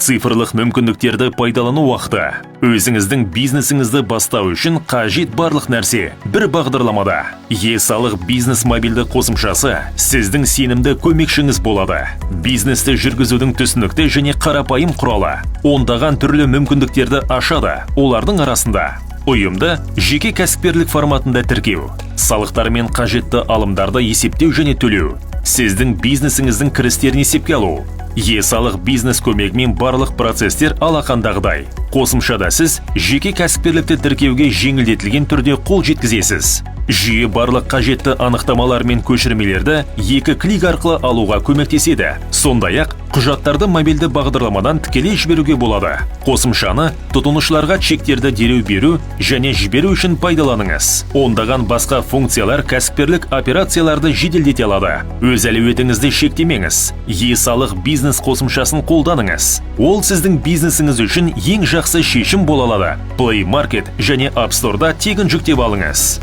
Цифрлық мүмкіндіктерді пайдалану уақыты. Өзіңіздің бизнесіңізді бастау үшін қажет барлық нәрсе бір бағдарламада. Е-салық бизнес мобильді қосымшасы сіздің сенімді көмекшіңіз болады. Бизнесті жүргізудің түсінікті және қарапайым құралы. Ондаған түрлі мүмкіндіктерді ашады. Олардың арасында ұйымды жеке кәсіпкерлік форматында тіркеу, салықтар мен қажетті алымдарды есептеу және төлеу, сіздің бизнесіңіздің кірістерін есепке алу. Е-салық бизнес көмегімен барлық процестер алақандағыдай. Қосымшада сіз жеке кәсіпкерлікті тіркеуге жеңілдетілген түрде қол жеткізесіз. Жүйе барлық қажетті анықтамалар мен көшірмелерді екі клик арқылы алуға көмектеседі. Сондай-ақ құжаттарды мобильді бағдарламадан тікелей жіберуге болады. Қосымшаны тұтынушыларға чектерді дереу беру және жіберу үшін пайдаланыңыз. Ондаған басқа функциялар кәсіпкерлік операцияларды жеделдете алады. Өз әлеуетіңізді шектемеңіз. Е-салық бизнес қосымшасын қолданыңыз. Ол сіздің бизнесіңіз үшін ең жақсы шешім бола алады. Play Market және App Store'да тегін жүктеп алыңыз.